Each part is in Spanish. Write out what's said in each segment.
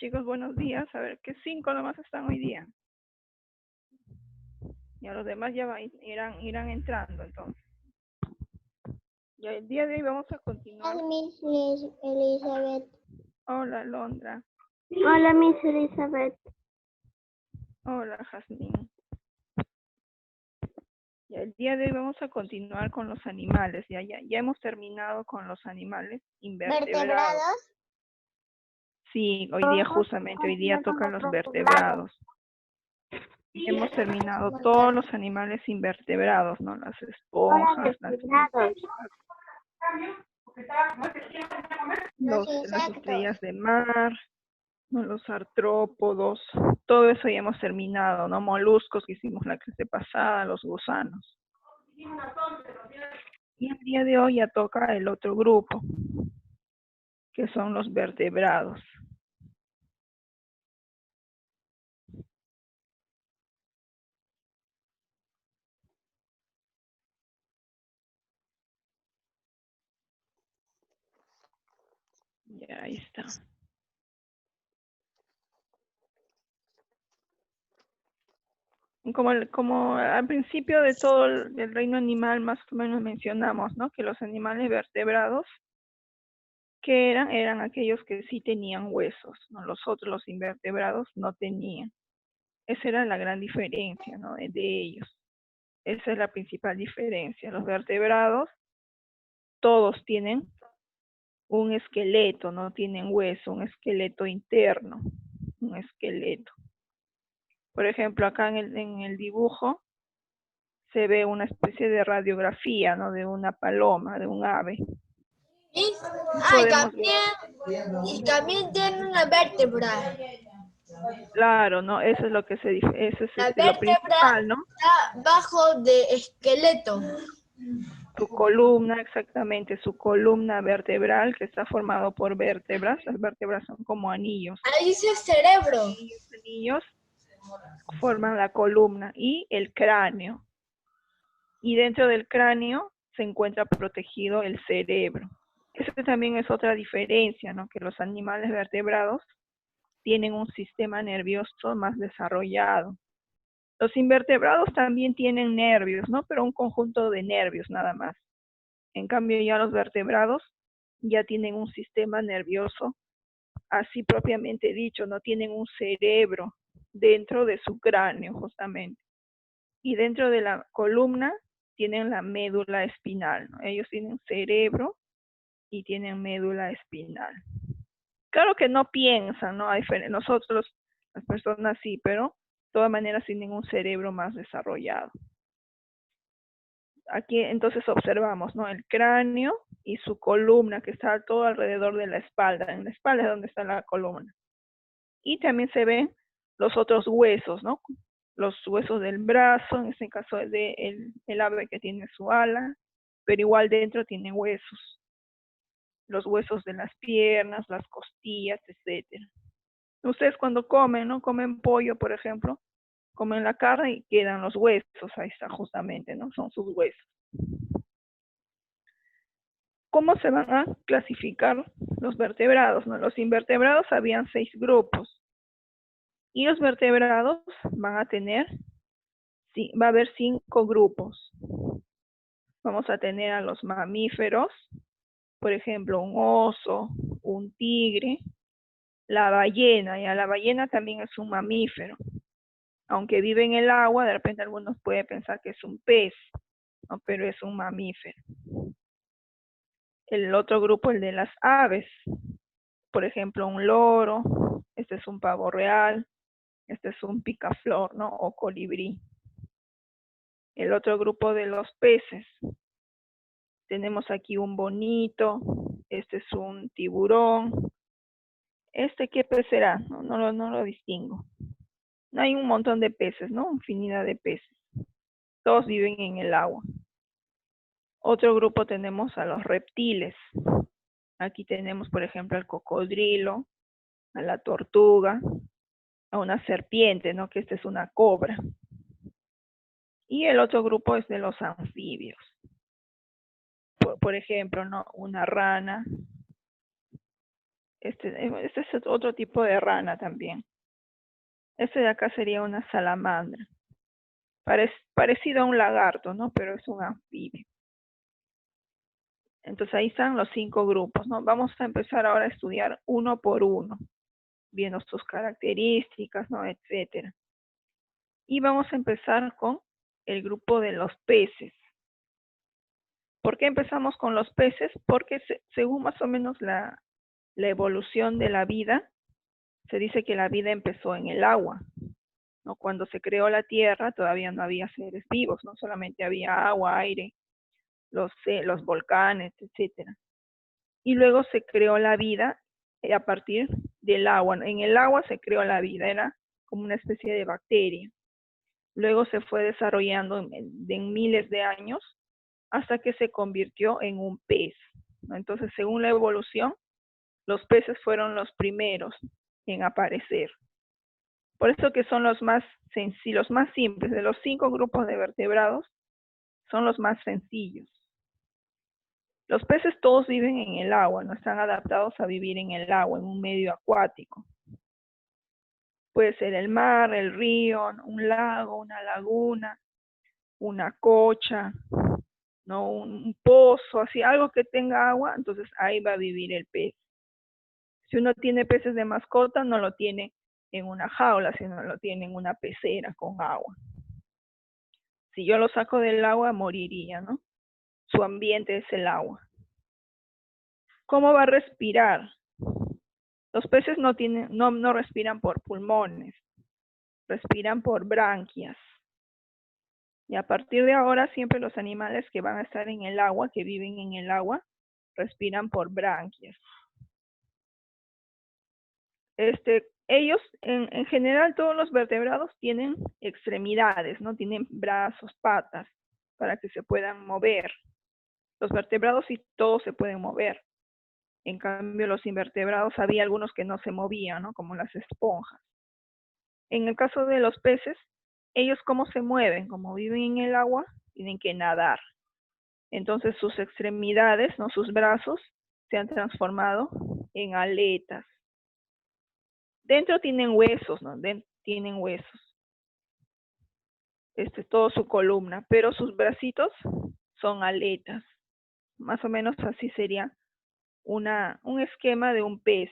Chicos, buenos días. A ver, ¿qué 5 nomás están hoy día? Ya los demás ya irán entrando, entonces. Ya el día de hoy vamos a continuar. Hola, Miss Elizabeth. Hola, Londra. Hola, Miss Elizabeth. Hola, Jazmín. Ya el día de hoy vamos a continuar con los animales. Ya hemos terminado con los animales invertebrados. ¿Vertebrados? Sí, hoy día justamente, hoy día tocan los vertebrados. Hemos terminado todos los animales invertebrados, ¿no? Las esponjas, las las estrellas de mar, ¿no? Los artrópodos, todo eso ya hemos terminado, ¿no? Moluscos que hicimos la clase pasada, los gusanos. Y el día de hoy ya toca el otro grupo, que son los vertebrados. Ya, ahí está. Como al principio de todo el reino animal más o menos mencionamos, ¿no? Que los animales vertebrados, que eran aquellos que sí tenían huesos, ¿no? Los otros, los invertebrados, no tenían. Esa era la gran diferencia, ¿no? De ellos. Esa es la principal diferencia. Los vertebrados, todos tienen un esqueleto, no tienen hueso, un esqueleto interno, un esqueleto. Por ejemplo, acá en el dibujo se ve una especie de radiografía, ¿no? De una paloma, de un ave. Y también tiene una vértebra. Claro, ¿no? Eso es lo que eso es La lo vértebra principal, ¿no? está bajo de esqueleto. Su columna, exactamente, su columna vertebral, que está formado por vértebras. Las vértebras son como anillos. Ahí dice cerebro. Y los anillos forman la columna y el cráneo. Y dentro del cráneo se encuentra protegido el cerebro. Esa también es otra diferencia, ¿no? Que los animales vertebrados tienen un sistema nervioso más desarrollado. Los invertebrados también tienen nervios, ¿no? Pero un conjunto de nervios nada más. En cambio, ya los vertebrados ya tienen un sistema nervioso, así propiamente dicho, no tienen un cerebro dentro de su cráneo, justamente. Y dentro de la columna tienen la médula espinal, ¿no? Ellos tienen cerebro y tienen médula espinal. Claro que no piensan, ¿no? Nosotros, las personas sí, pero de todas maneras tienen un cerebro más desarrollado. Aquí entonces observamos, ¿no? El cráneo y su columna que está todo alrededor de la espalda. En la espalda es donde está la columna. Y también se ven los otros huesos, ¿no? Los huesos del brazo, en este caso es el ave que tiene su ala, pero igual dentro tiene huesos. Los huesos de las piernas, las costillas, etcétera. Ustedes cuando comen, ¿no? Comen pollo, por ejemplo, comen la carne y quedan los huesos, ahí está justamente, ¿no? Son sus huesos. ¿Cómo se van a clasificar los vertebrados? ¿No? Los invertebrados habían 6 grupos. Y los vertebrados van a tener, va a haber 5 grupos. Vamos a tener a los mamíferos, por ejemplo, un oso, un tigre, la ballena, y a la ballena también es un mamífero. Aunque vive en el agua, de repente algunos pueden pensar que es un pez, ¿no? Pero es un mamífero. El otro grupo, el de las aves, por ejemplo, un loro, este es un pavo real, este es un picaflor, ¿no? O colibrí. El otro grupo de los peces, tenemos aquí un bonito, este es un tiburón. ¿Este qué pez será? No lo distingo. Hay un montón de peces, ¿no? Infinidad de peces. Todos viven en el agua. Otro grupo tenemos a los reptiles. Aquí tenemos, por ejemplo, al cocodrilo, a la tortuga, a una serpiente, ¿no? Que esta es una cobra. Y el otro grupo es de los anfibios. Por ejemplo, ¿no? Una rana, Este es otro tipo de rana también. Este de acá sería una salamandra. Parecido a un lagarto, ¿no? Pero es un anfibio. Entonces ahí están los 5 grupos, ¿no? Vamos a empezar ahora a estudiar uno por uno, viendo sus características, ¿no? Etcétera. Y vamos a empezar con el grupo de los peces. ¿Por qué empezamos con los peces? Porque según más o menos la evolución de la vida, se dice que la vida empezó en el agua, ¿no? Cuando se creó la tierra todavía no había seres vivos, no solamente había agua, aire, los volcanes, etcétera. Y luego se creó la vida a partir del agua. En el agua se creó la vida, era como una especie de bacteria. Luego se fue desarrollando en miles de años hasta que se convirtió en un pez, ¿no? Entonces, según la evolución, los peces fueron los primeros en aparecer. Por eso que son los más sencillos, más simples. De los 5 grupos de vertebrados, son los más sencillos. Los peces todos viven en el agua, no están adaptados a vivir en el agua, en un medio acuático. Puede ser el mar, el río, un lago, una laguna, una cocha, ¿no? Un pozo, así, algo que tenga agua, entonces ahí va a vivir el pez. Si uno tiene peces de mascota, no lo tiene en una jaula, sino lo tiene en una pecera con agua. Si yo lo saco del agua, moriría, ¿no? Su ambiente es el agua. ¿Cómo va a respirar? Los peces no respiran por pulmones, respiran por branquias. Y a partir de ahora, siempre los animales que van a estar en el agua, que viven en el agua, respiran por branquias. Ellos, en general, todos los vertebrados tienen extremidades, ¿no? Tienen brazos, patas, para que se puedan mover. Los vertebrados sí todos se pueden mover. En cambio, los invertebrados había algunos que no se movían, ¿no? Como las esponjas. En el caso de los peces, ellos cómo se mueven, como viven en el agua, tienen que nadar. Entonces sus extremidades, ¿no? Sus brazos, se han transformado en aletas. Dentro tienen huesos, ¿no? Tienen huesos. Es toda su columna, pero sus bracitos son aletas. Más o menos así sería un esquema de un pez.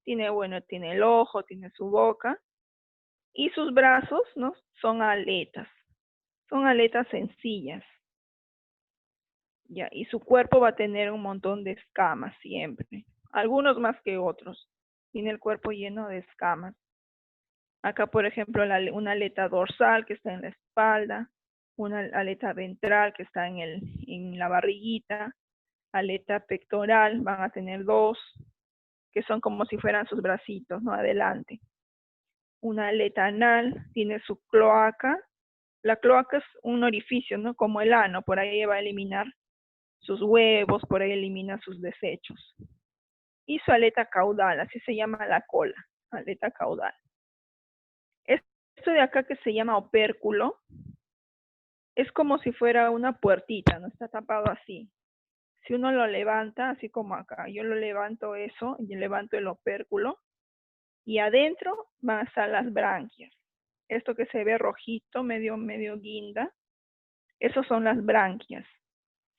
Tiene el ojo, tiene su boca, y sus brazos, ¿no? Son aletas. Son aletas sencillas. Ya, y su cuerpo va a tener un montón de escamas siempre. Algunos más que otros. Tiene el cuerpo lleno de escamas. Acá, por ejemplo, una aleta dorsal que está en la espalda, una aleta ventral que está en la barriguita, aleta pectoral, van a tener 2, que son como si fueran sus bracitos, ¿no? Adelante. Una aleta anal, tiene su cloaca. La cloaca es un orificio, ¿no? Como el ano, por ahí va a eliminar sus huevos, por ahí elimina sus desechos. Y su aleta caudal, así se llama la cola, aleta caudal. Esto de acá que se llama opérculo, es como si fuera una puertita, no está tapado así. Si uno lo levanta, así como acá, yo lo levanto eso, y levanto el opérculo, y adentro van a estar las branquias. Esto que se ve rojito, medio guinda, esos son las branquias.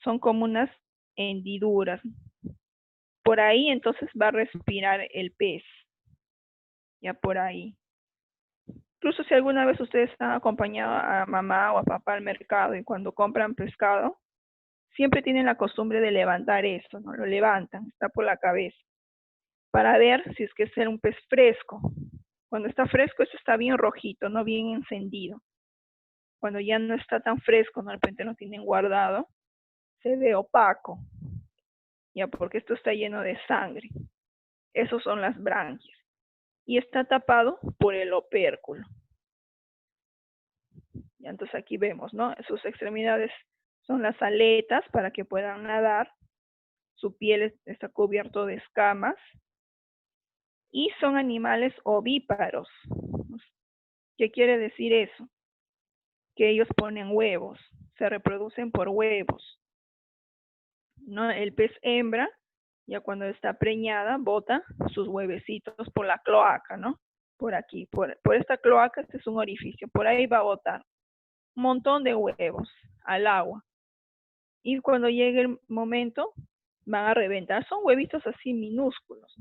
Son como unas hendiduras. Por ahí entonces va a respirar el pez. Ya por ahí. Incluso si alguna vez ustedes están acompañados a mamá o a papá al mercado y cuando compran pescado, siempre tienen la costumbre de levantar esto, ¿no? Lo levantan, está por la cabeza, para ver si es que es un pez fresco. Cuando está fresco, eso está bien rojito, no bien encendido. Cuando ya no está tan fresco, ¿no? De repente lo tienen guardado, se ve opaco, ya porque esto está lleno de sangre. Esos son las branquias. Y está tapado por el opérculo. Y entonces aquí vemos, ¿no? Sus extremidades son las aletas para que puedan nadar. Su piel está cubierto de escamas. Y son animales ovíparos. ¿Qué quiere decir eso? Que ellos ponen huevos, se reproducen por huevos, ¿no? El pez hembra Ya cuando está preñada, bota sus huevecitos por la cloaca, ¿no? Por aquí, por esta cloaca, este es un orificio, por ahí va a botar un montón de huevos al agua. Y cuando llegue el momento, van a reventar, son huevitos así minúsculos.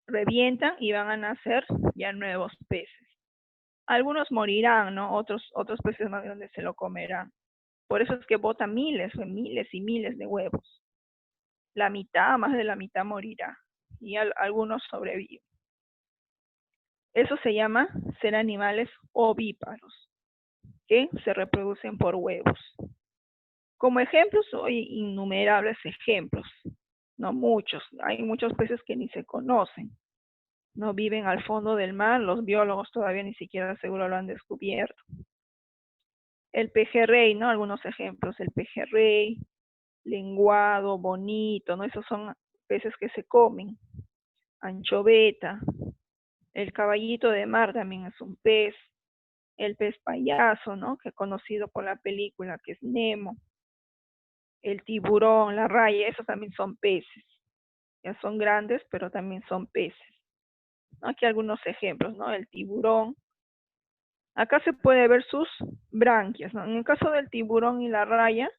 Revientan y van a nacer ya nuevos peces. Algunos morirán, ¿no? Otros peces más grandes se lo comerán. Por eso es que bota miles y miles de huevos. La mitad, más de la mitad morirá. Y algunos sobreviven. Eso se llama ser animales ovíparos, que se reproducen por huevos. Como ejemplos, hay innumerables ejemplos, no muchos. Hay muchos peces que ni se conocen. No viven al fondo del mar, los biólogos todavía ni siquiera seguro lo han descubierto. El pejerrey, ¿no? Algunos ejemplos, el pejerrey, lenguado, bonito, ¿no? Esos son peces que se comen. Anchoveta, el caballito de mar también es un pez. El pez payaso, ¿no? Que es conocido por la película que es Nemo. El tiburón, la raya, esos también son peces. Ya son grandes, pero también son peces. Aquí algunos ejemplos, ¿no? El tiburón. Acá se puede ver sus branquias, ¿no? En el caso del tiburón y la raya,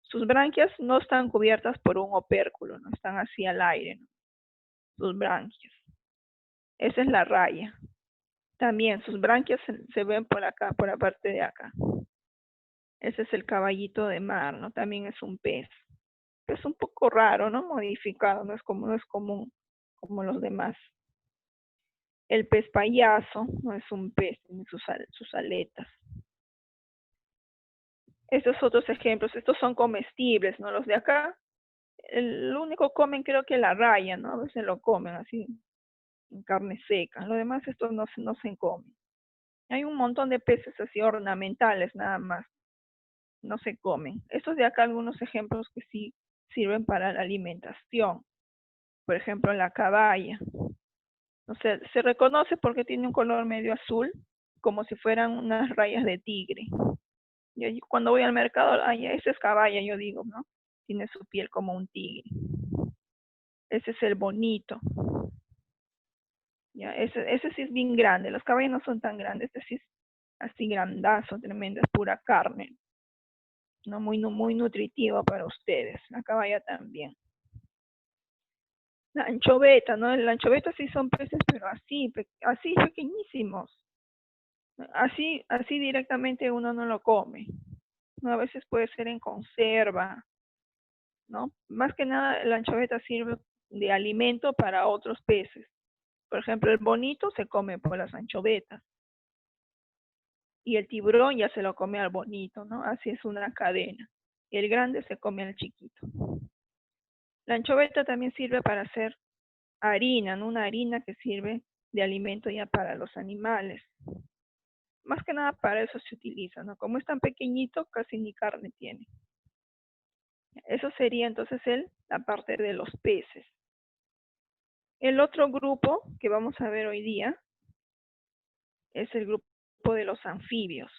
sus branquias no están cubiertas por un opérculo, no están así al aire, ¿no? Sus branquias. Esa es la raya. También sus branquias se ven por acá, por la parte de acá. Ese es el caballito de mar, ¿no? También es un pez. Es un poco raro, ¿no? Modificado, no es común como los demás. El pez payaso no es un pez, tiene sus aletas. Estos otros ejemplos, estos son comestibles, ¿no? Los de acá, el único comen creo que la raya, ¿no? A veces lo comen así, en carne seca. Lo demás estos no se comen. Hay un montón de peces así ornamentales nada más. No se comen. Estos de acá algunos ejemplos que sí sirven para la alimentación. Por ejemplo, la caballa. O sea, se reconoce porque tiene un color medio azul, como si fueran unas rayas de tigre. Yo cuando voy al mercado, ay, esa es caballa, yo digo, ¿no? Tiene su piel como un tigre. Ese es el bonito. Ya, ese sí es bien grande. Los caballos no son tan grandes. Este sí es así grandazo, tremendo, es pura carne. No muy nutritivo para ustedes. La caballa también. La anchoveta, ¿no? La anchoveta sí son peces, pero así pequeñísimos. Así directamente uno no lo come. ¿No? A veces puede ser en conserva, ¿no? Más que nada la anchoveta sirve de alimento para otros peces. Por ejemplo, el bonito se come por las anchovetas. Y el tiburón ya se lo come al bonito, ¿no? Así es una cadena. El grande se come al chiquito. La anchoveta también sirve para hacer harina, ¿no? Una harina que sirve de alimento ya para los animales. Más que nada para eso se utiliza, ¿no? Como es tan pequeñito, casi ni carne tiene. Eso sería entonces la parte de los peces. El otro grupo que vamos a ver hoy día es el grupo de los anfibios.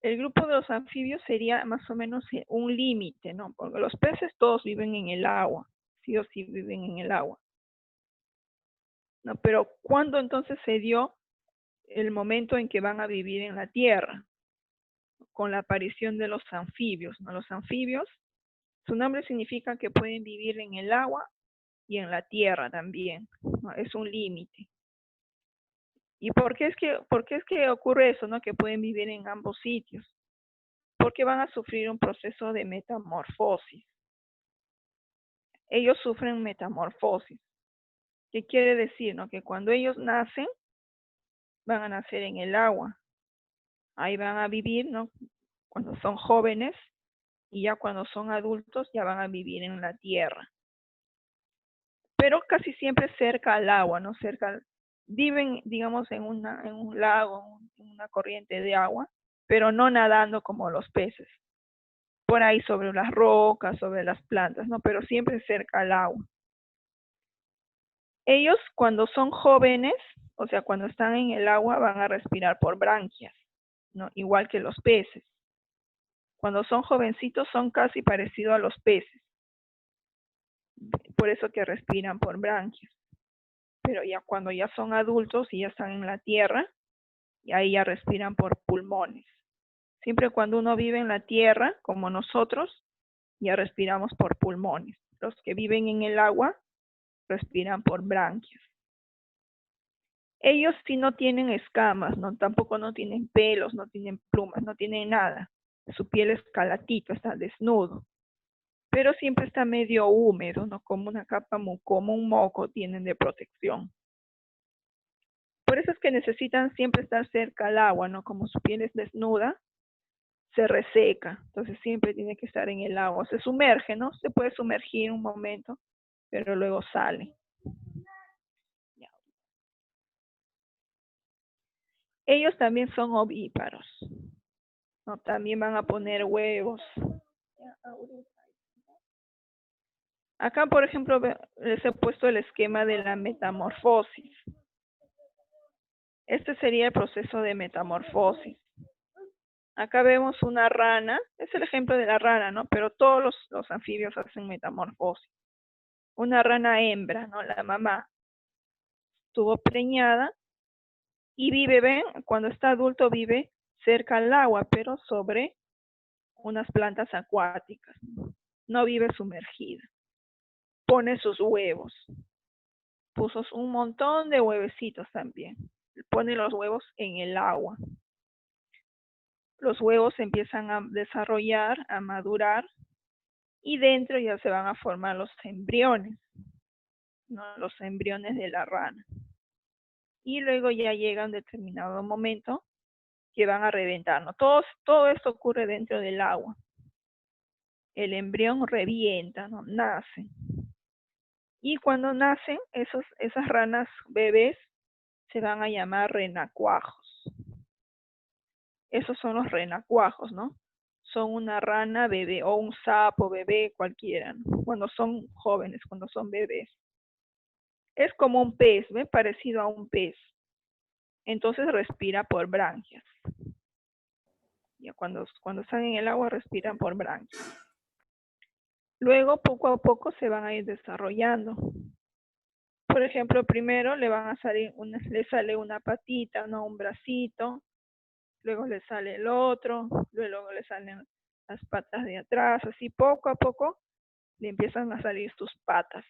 El grupo de los anfibios sería más o menos un límite, ¿no? Porque los peces todos viven en el agua, sí o sí viven en el agua. ¿No? Pero ¿cuándo entonces se dio el momento en que van a vivir en la tierra? Con la aparición de los anfibios, ¿no? Los anfibios, su nombre significa que pueden vivir en el agua y en la tierra también, ¿no? Es un límite. ¿Y por qué es que ocurre eso, ¿no? Que pueden vivir en ambos sitios? Porque van a sufrir un proceso de metamorfosis. Ellos sufren metamorfosis. ¿Qué quiere decir, no? Que cuando ellos nacen, van a nacer en el agua. Ahí van a vivir, ¿no? Cuando son jóvenes, y ya cuando son adultos ya van a vivir en la tierra. Pero casi siempre cerca al agua, ¿no? Viven, digamos, en un lago, en una corriente de agua, pero no nadando como los peces. Por ahí sobre las rocas, sobre las plantas, ¿no? Pero siempre cerca al agua. Ellos cuando son jóvenes, o sea, cuando están en el agua, van a respirar por branquias, ¿no? Igual que los peces. Cuando son jovencitos son casi parecidos a los peces. Por eso que respiran por branquias. Pero ya cuando ya son adultos y ya están en la tierra, y ahí ya respiran por pulmones. Siempre cuando uno vive en la tierra, como nosotros, ya respiramos por pulmones. Los que viven en el agua respiran por branquias. Ellos sí no tienen escamas, ¿no? Tampoco no tienen pelos, no tienen plumas, no tienen nada. Su piel es calatito, está desnudo. Pero siempre está medio húmedo, ¿no? Como una capa, como un moco tienen de protección. Por eso es que necesitan siempre estar cerca al agua, ¿no? Como su piel es desnuda, se reseca. Entonces siempre tiene que estar en el agua. Se sumerge, ¿no? Se puede sumergir un momento, pero luego sale. Ellos también son ovíparos, ¿no? También van a poner huevos. Acá, por ejemplo, les he puesto el esquema de la metamorfosis. Este sería el proceso de metamorfosis. Acá vemos una rana, es el ejemplo de la rana, ¿no? Pero todos los anfibios hacen metamorfosis. Una rana hembra, ¿no? La mamá estuvo preñada y vive, ven, cuando está adulto vive cerca al agua, pero sobre unas plantas acuáticas. No vive sumergida. Pone sus huevos. Puso un montón de huevecitos también. Pone los huevos en el agua. Los huevos empiezan a desarrollar, a madurar, y dentro ya se van a formar los embriones, ¿no? Los embriones de la rana. Y luego ya llega un determinado momento que van a reventar, ¿no? Todo esto ocurre dentro del agua. El embrión revienta, ¿no? Nace. Y cuando nacen, esas ranas bebés se van a llamar renacuajos. Esos son los renacuajos, ¿no? Son una rana bebé o un sapo bebé, cualquiera, ¿no? Cuando son jóvenes, cuando son bebés. Es como un pez, ¿ve? Parecido a un pez. Entonces respira por branquias. Ya cuando están en el agua respiran por branquias. Luego, poco a poco, se van a ir desarrollando. Por ejemplo, primero le sale una patita, ¿no? Un bracito. Luego le sale el otro. Luego le salen las patas de atrás. Así poco a poco le empiezan a salir sus patas.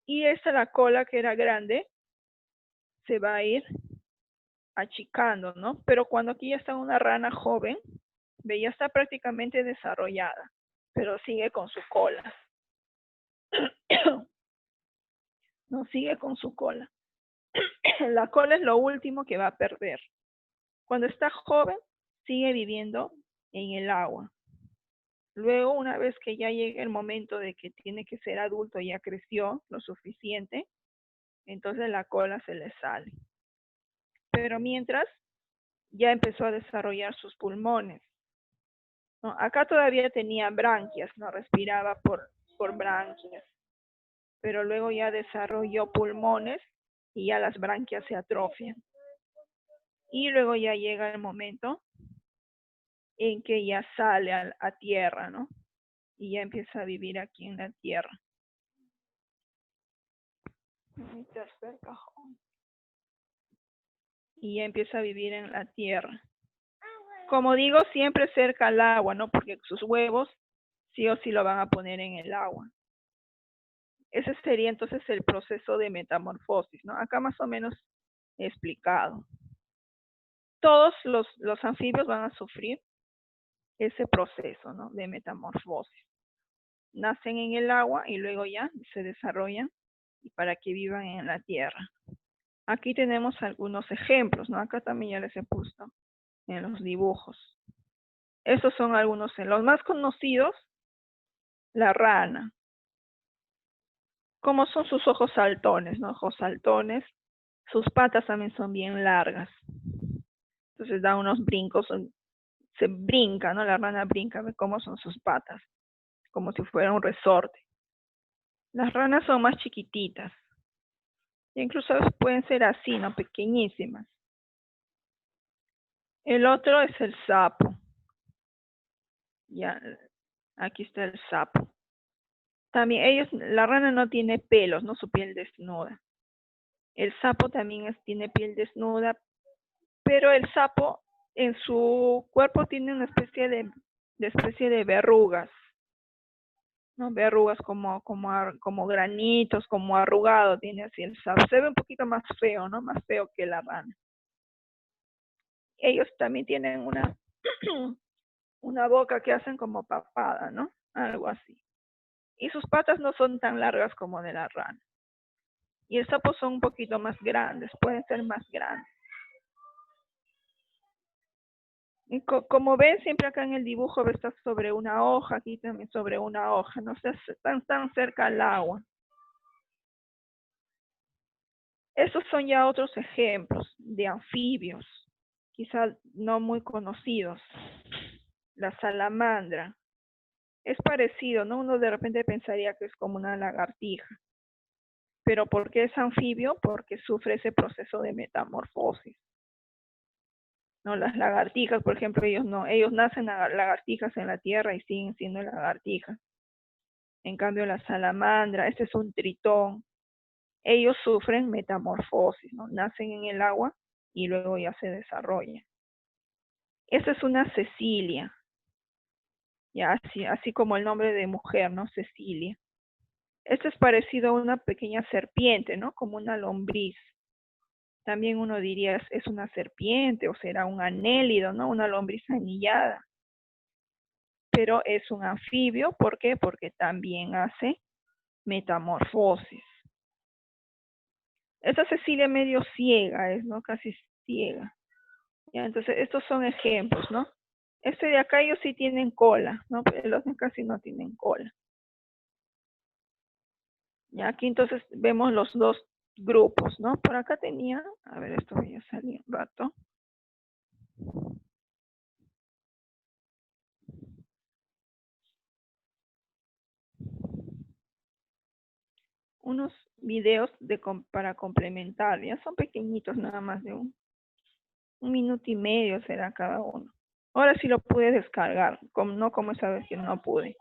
Y la cola que era grande se va a ir achicando, ¿no? Pero cuando aquí ya está una rana joven, ve, ya está prácticamente desarrollada, pero sigue con su cola. No, sigue con su cola. La cola es lo último que va a perder. Cuando está joven, sigue viviendo en el agua. Luego, una vez que ya llegue el momento de que tiene que ser adulto, ya creció lo suficiente, entonces la cola se le sale. Pero mientras, ya empezó a desarrollar sus pulmones, ¿no? Acá todavía tenía branquias, no respiraba por branquias, pero luego ya desarrolló pulmones y ya las branquias se atrofian. Y luego ya llega el momento en que ya sale a tierra, ¿no? Y ya empieza a vivir aquí en la tierra. Mi tercer cajón. Y ya empieza a vivir en la tierra. Como digo, siempre cerca al agua, ¿no? Porque sus huevos sí o sí lo van a poner en el agua. Ese sería entonces el proceso de metamorfosis, ¿no? Acá más o menos he explicado. Todos los anfibios van a sufrir ese proceso, ¿no? De metamorfosis. Nacen en el agua y luego ya se desarrollan y para que vivan en la tierra. Aquí tenemos algunos ejemplos, ¿no? Acá también ya les he puesto en los dibujos. Estos son algunos, los más conocidos, la rana. Como son sus ojos saltones, ¿no? Ojos saltones. Sus patas también son bien largas. Entonces da unos brincos, se brinca, ¿no? La rana brinca, ve cómo son sus patas, como si fuera un resorte. Las ranas son más chiquititas. E incluso pueden ser así, ¿no? Pequeñísimas. El otro es el sapo. Ya, aquí está el sapo. También la rana no tiene pelos, ¿no? Su piel desnuda. El sapo también tiene piel desnuda, pero el sapo en su cuerpo tiene una especie de verrugas, ¿no? Verrugas como granitos, como arrugado tiene así el sapo. Se ve un poquito más feo, ¿no? Más feo que la rana. Ellos también tienen una boca que hacen como papada, ¿no? Algo así. Y sus patas no son tan largas como de la rana. Y el sapo son un poquito más grandes, pueden ser más grandes. Y como ven, siempre acá en el dibujo está sobre una hoja, aquí también sobre una hoja, no sé, están cerca al agua. Estos son ya otros ejemplos de anfibios, quizás no muy conocidos. La salamandra. Es parecido, ¿no? Uno de repente pensaría que es como una lagartija. Pero ¿por qué es anfibio? Porque sufre ese proceso de metamorfosis. ¿No? Las lagartijas, por ejemplo, ellos nacen lagartijas en la tierra y siguen siendo lagartijas. En cambio, la salamandra, este es un tritón, ellos sufren metamorfosis, ¿no? Nacen en el agua y luego ya se desarrollan. Esta es una Cecilia, ya así como el nombre de mujer, ¿no? Cecilia. Esto es parecido a una pequeña serpiente, ¿no? Como una lombriz. También uno diría, es una serpiente o será un anélido, ¿no? Una lombriz anillada. Pero es un anfibio, ¿por qué? Porque también hace metamorfosis. Esta Cecilia medio ciega es, ¿no? Casi ciega. ¿Ya? Entonces, estos son ejemplos, ¿no? Este de acá ellos sí tienen cola, ¿no? Pero los de acá sí no tienen cola. Ya aquí entonces vemos los dos grupos, ¿no? Por acá tenía, a ver, esto voy a salir un rato. Unos videos para complementar, ya son pequeñitos, nada más de un minuto y medio será cada uno. Ahora sí lo pude descargar, no como esa vez que no pude.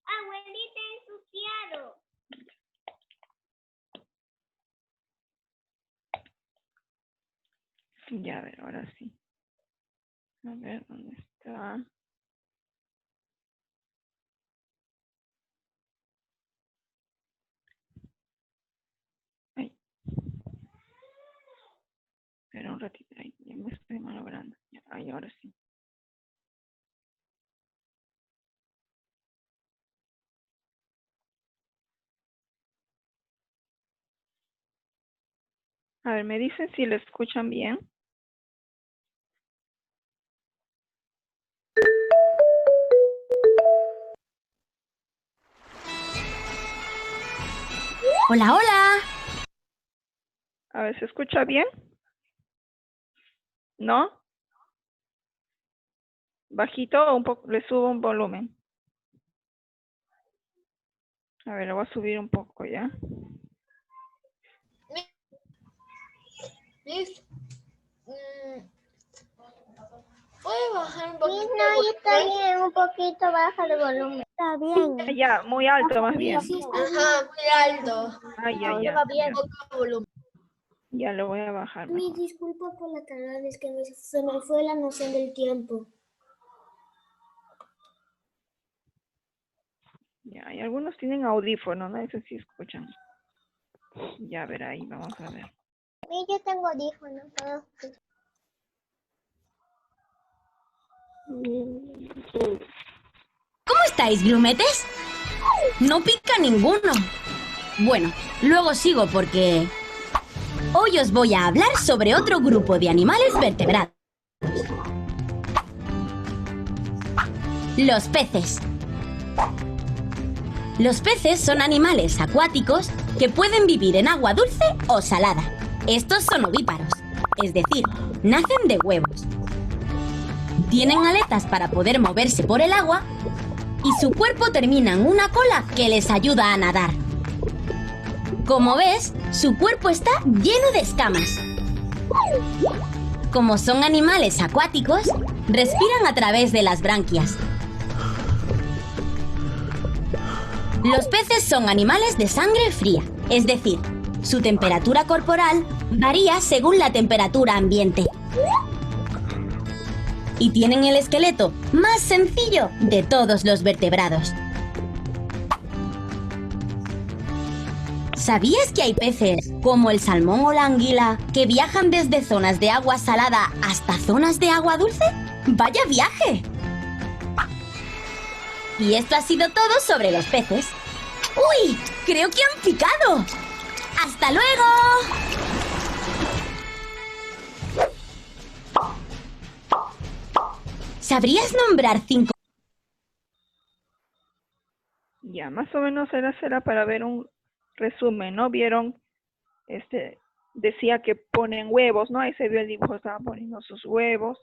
Abuelita, ensuciado. Ya, a ver, ahora sí. A ver, ¿dónde está? Ay. Espera un ratito, ahí, ya me estoy malogrando. Ahí, ahora sí. A ver, me dicen si lo escuchan bien. Hola, hola. A ver, ¿se escucha bien? ¿No? ¿Bajito o un poco? Le subo un volumen. A ver, lo voy a subir un poco ya. Miss, ¿puede bajar un poquito? No, está bien, un poquito baja el volumen. Está bien. Ya, muy alto más bien. Ajá, muy alto. Ah, ya, Ahora ya. va bien. Poco volumen. Ya lo voy a bajar. Mi disculpa por la tardanza, es que se me fue la noción del tiempo. Ya, y algunos tienen audífonos, ¿no? Eso sí escuchan. Ya, a ver, ahí vamos a ver. Yo tengo audífonos. ¿Cómo estáis, grumetes? No pica ninguno. Bueno, luego sigo porque hoy os voy a hablar sobre otro grupo de animales vertebrados. Los peces. Los peces son animales acuáticos que pueden vivir en agua dulce o salada. Estos son ovíparos, es decir, nacen de huevos. Tienen aletas para poder moverse por el agua y su cuerpo termina en una cola que les ayuda a nadar. Como ves, su cuerpo está lleno de escamas. Como son animales acuáticos, respiran a través de las branquias. Los peces son animales de sangre fría, es decir, su temperatura corporal varía según la temperatura ambiente. Y tienen el esqueleto más sencillo de todos los vertebrados. ¿Sabías que hay peces, como el salmón o la anguila, que viajan desde zonas de agua salada hasta zonas de agua dulce? ¡Vaya viaje! Y esto ha sido todo sobre los peces. ¡Uy! ¡Creo que han picado! ¡Hasta luego! ¿Sabrías nombrar 5? Ya, más o menos será para ver un resumen, ¿no? Vieron, decía que ponen huevos, ¿no? Ahí se vio el dibujo, estaban poniendo sus huevos,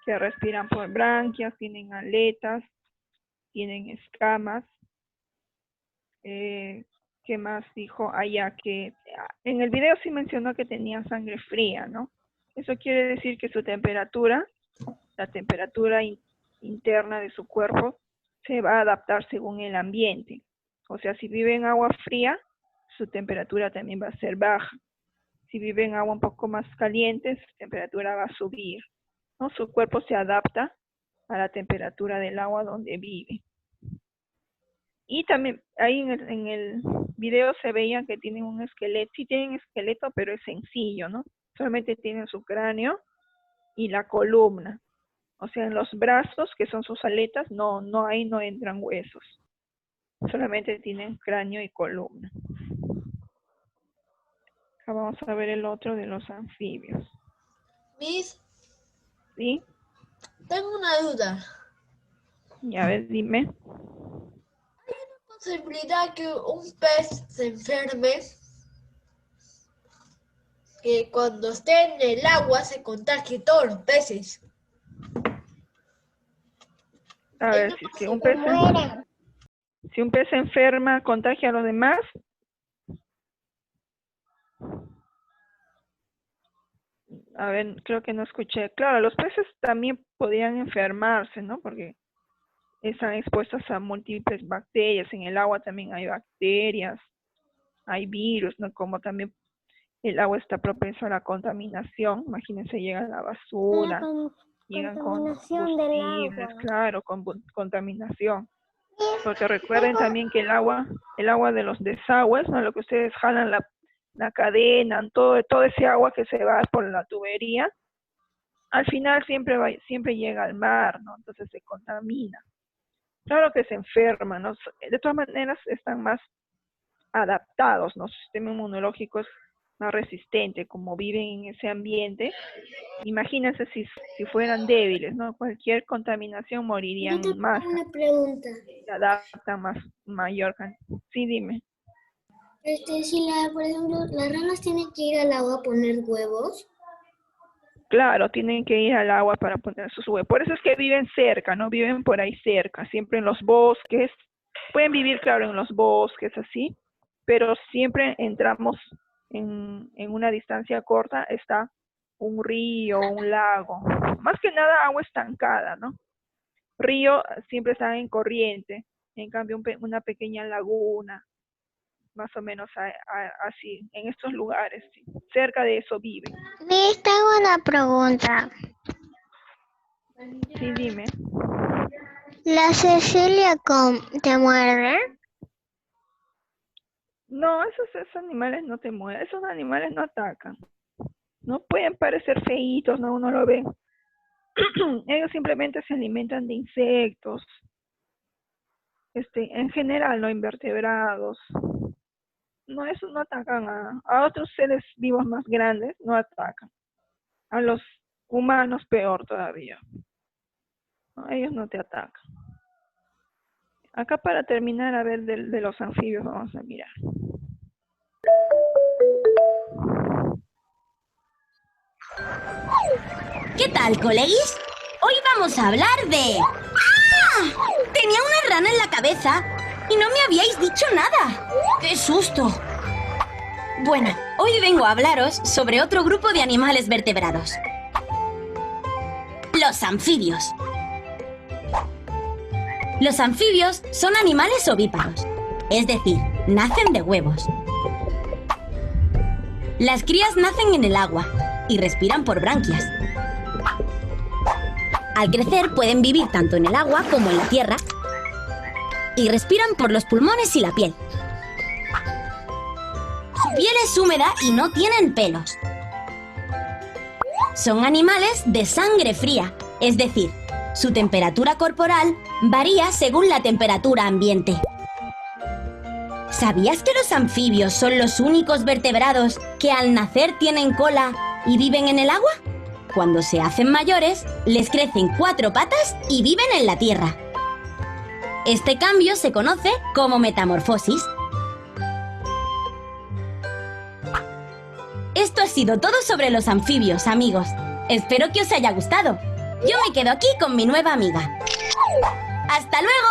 que respiran por branquias, tienen aletas, tienen escamas. ¿Qué más dijo? Allá que en el video sí mencionó que tenían sangre fría, ¿no? Eso quiere decir que su temperatura, la temperatura interna de su cuerpo, se va a adaptar según el ambiente. O sea, si vive en agua fría, su temperatura también va a ser baja. Si vive en agua un poco más caliente, su temperatura va a subir, ¿no? Su cuerpo se adapta a la temperatura del agua donde vive. Y también ahí en el video se veían que tienen un esqueleto. Sí tienen esqueleto, pero es sencillo, ¿no? Solamente tienen su cráneo y la columna. O sea, en los brazos, que son sus aletas, ahí no entran huesos. Solamente tienen cráneo y columna. Acá vamos a ver el otro de los anfibios. Miss, ¿Sí? tengo una duda. Ya ves, dime. Posibilidad que un pez se enferme, que cuando esté en el agua se contagie todos los peces. A ver, si es que si un pez se enferma, ¿contagia a los demás? A ver, creo que no escuché. Claro, los peces también podrían enfermarse, ¿no? Porque están expuestos a múltiples bacterias. En el agua también hay bacterias, hay virus, ¿no? Como también el agua está propensa a la contaminación. Imagínense, llega la basura, llegan con Contaminación del combustibles, agua. claro, con contaminación. Porque recuerden también que el agua de los desagües, ¿no? Lo que ustedes jalan la cadena, todo ese agua que se va por la tubería, al final siempre llega al mar, ¿no? Entonces se contamina. Claro que se enferman, ¿no? De todas maneras están más adaptados, ¿no? Su sistema inmunológico es más resistente, como viven en ese ambiente. Imagínense si fueran débiles, ¿no? Cualquier contaminación morirían Yo te más. tengo una pregunta. Se adaptan mayor cantidad. Sí, dime. Por ejemplo, las ranas tienen que ir al agua a poner huevos. Claro, tienen que ir al agua para poner sus huevos. Por eso es que viven cerca, ¿no? Viven por ahí cerca, siempre en los bosques. Pueden vivir, claro, en los bosques, así, pero siempre entramos en una distancia corta, está un río, un lago. Más que nada agua estancada, ¿no? Río siempre está en corriente, en cambio una pequeña laguna, más o menos así, en estos lugares, sí. Cerca de eso viven. Miss, tengo una pregunta. Sí, dime. ¿La Cecilia te muerde? No, esos animales no te mueren, esos animales no atacan. No pueden parecer feitos, no, uno lo ve. Ellos simplemente se alimentan de insectos, en general, no invertebrados. No, esos no atacan a otros seres vivos más grandes, no atacan. A los humanos peor todavía. No, ellos no te atacan. Acá para terminar, a ver, de los anfibios vamos a mirar. ¿Qué tal, coleguis? Hoy vamos a hablar de... ¡Ah! Tenía una rana en la cabeza y no me habíais dicho nada. ¡Qué susto! Bueno, hoy vengo a hablaros sobre otro grupo de animales vertebrados. Los anfibios. Los anfibios son animales ovíparos, es decir, nacen de huevos. Las crías nacen en el agua y respiran por branquias. Al crecer pueden vivir tanto en el agua como en la tierra y respiran por los pulmones y la piel. Su piel es húmeda y no tienen pelos. Son animales de sangre fría, es decir, su temperatura corporal varía según la temperatura ambiente. ¿Sabías que los anfibios son los únicos vertebrados que al nacer tienen cola y viven en el agua? Cuando se hacen mayores, les crecen 4 patas y viven en la tierra. Este cambio se conoce como metamorfosis. Esto ha sido todo sobre los anfibios, amigos. Espero que os haya gustado. Yo me quedo aquí con mi nueva amiga. ¡Hasta luego!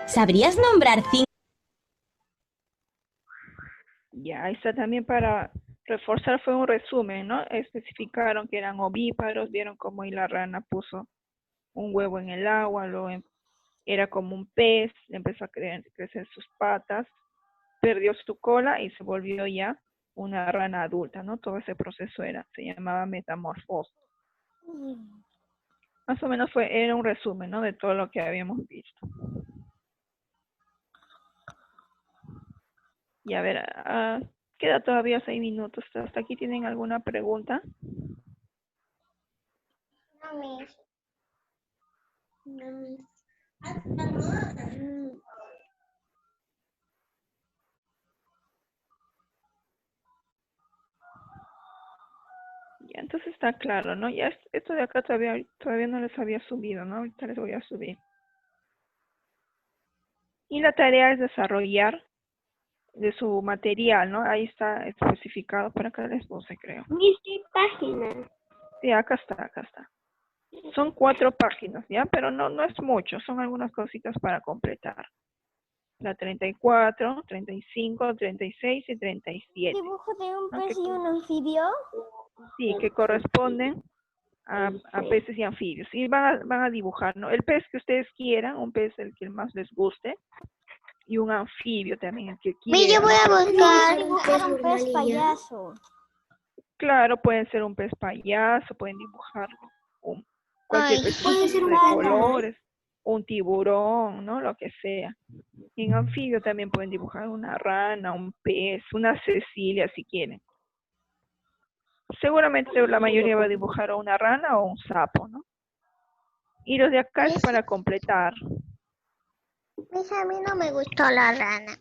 ¿Sabrías nombrar 5? Ya, está también para reforzar, fue un resumen, ¿no? Especificaron que eran ovíparos, vieron cómo ahí la rana puso un huevo en el agua, luego era como un pez, empezó a crecer sus patas, perdió su cola y se volvió ya una rana adulta, ¿no? Todo ese proceso se llamaba metamorfosis. Más o menos era un resumen, ¿no? De todo lo que habíamos visto. Y a ver, queda todavía 6 minutos. ¿Hasta aquí tienen alguna pregunta? No, miss. No, miss. Ya, entonces está claro, ¿no? Ya esto de acá todavía no les había subido, ¿no? Ahorita les voy a subir. Y la tarea es desarrollar de su material, ¿no? Ahí está especificado, por acá les puse, creo. Miss, ¿qué página? Sí, acá está. Son 4 páginas, ¿ya? Pero no es mucho, son algunas cositas para completar. La 34, 35, 36 y 37. ¿Dibujo de un ¿no? pez y un anfibio? Sí, que corresponden a peces y anfibios. Y van a dibujar, ¿no? El pez que ustedes quieran, un pez el que más les guste, y un anfibio también, el que quieran. Yo voy a buscar Dibujar un pez payaso. Claro, pueden ser un pez payaso, pueden dibujar cualquier pez puede ser de un colores, un tiburón, ¿no? Lo que sea. Y en anfibio también pueden dibujar una rana, un pez, una cecilia si quieren. Seguramente la mayoría va a dibujar o una rana o un sapo, ¿no? Y los de acá es para completar. Miss, a mí no me gustó la rana.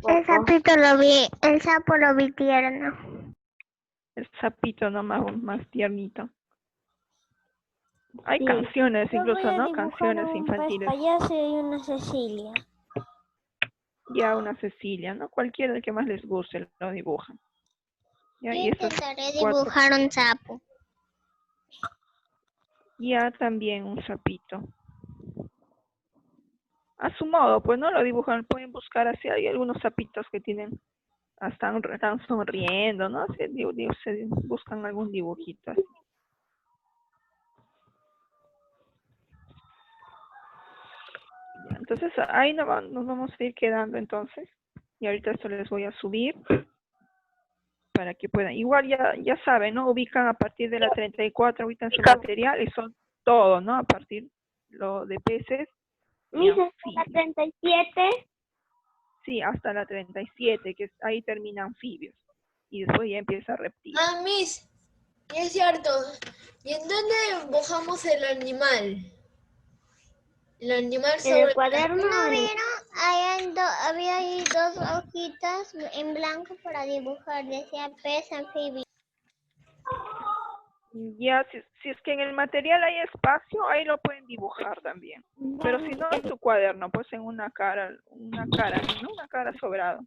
El sapito lo vi, el sapo lo vi tierno. El sapito, ¿no? Más tiernito. Hay canciones incluso, ¿no? Canciones infantiles. Un pez payaso y una Cecilia. Ya una Cecilia, ¿no? Cualquiera el que más les guste lo dibujan. Ya, Yo y esos intentaré 4. dibujar un sapo. Ya también un sapito. A su modo, pues no lo dibujan, pueden buscar así, hay algunos sapitos que tienen, están sonriendo, ¿no? Se buscan algún dibujito así. Ya, entonces ahí nos vamos a ir quedando entonces. Y ahorita esto les voy a subir para que puedan. Igual ya saben, ¿no? Ubican a partir de la 34, ubican su material y son todo, ¿no? A partir de peces. Miss, hasta la 37. Sí, hasta la 37, que ahí termina anfibios. Y después ya empieza reptiles. Ah, Miss, es cierto. ¿Y en dónde dibujamos el animal? El animal sobre... En el cuaderno. ¿No vieron? Había ahí 2 hojitas en blanco para dibujar. Decía pez, anfibio. Ya, si es que en el material hay espacio, ahí lo pueden dibujar también. Pero si no, en su cuaderno, pues en una cara, ¿no? Una cara sobrado.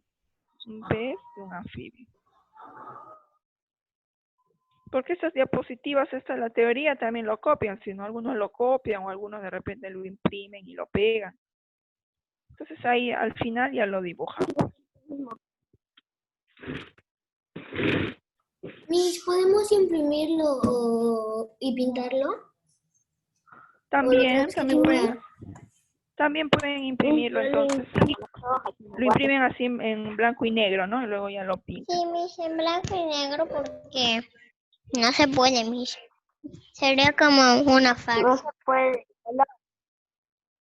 Un pez y un anfibio. Porque estas diapositivas, la teoría también lo copian, si no, algunos lo copian o algunos de repente lo imprimen y lo pegan. Entonces ahí al final ya lo dibujan. Miss, ¿podemos imprimirlo y pintarlo? También, tenemos que imprimir? también pueden imprimirlo, entonces. Lo imprimen así en blanco y negro, ¿no? Y luego ya lo pintan. Sí, Miss, en blanco y negro porque no se puede, Miss. Sería como una farsa.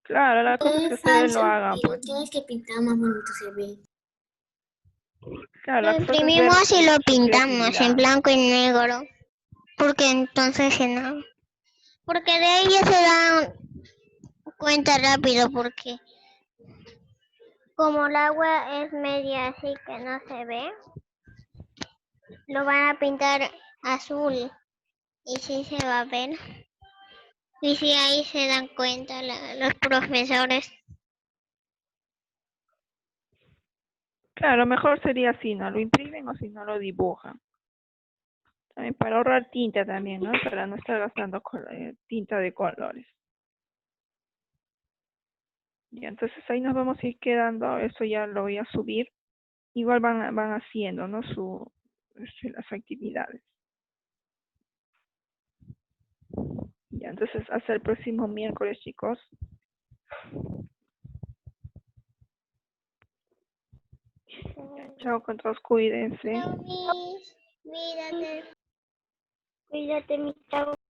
Claro, la cosa es que ustedes lo hagan, y lo pues. tienes que pintar más bonito se ve. Claro, Lo la cosa es ver imprimimos y lo su pintamos en creatividad. blanco y negro. Porque entonces si no. Porque de ahí ya se dan cuenta rápido porque como el agua es media así que no se ve, lo van a pintar azul y sí se va a ver. Y sí ahí se dan cuenta los profesores. Claro, mejor sería así, ¿no? Lo imprimen o si no lo dibujan. También para ahorrar tinta también, ¿no? Para no estar gastando tinta de colores. Y entonces ahí nos vamos a ir quedando, eso ya lo voy a subir. Igual van haciendo, ¿no? Las actividades. Ya, entonces hasta el próximo miércoles, chicos. Chao con todos, cuídense. Chao, Miss. Cuídate. Cuídate, mi chao.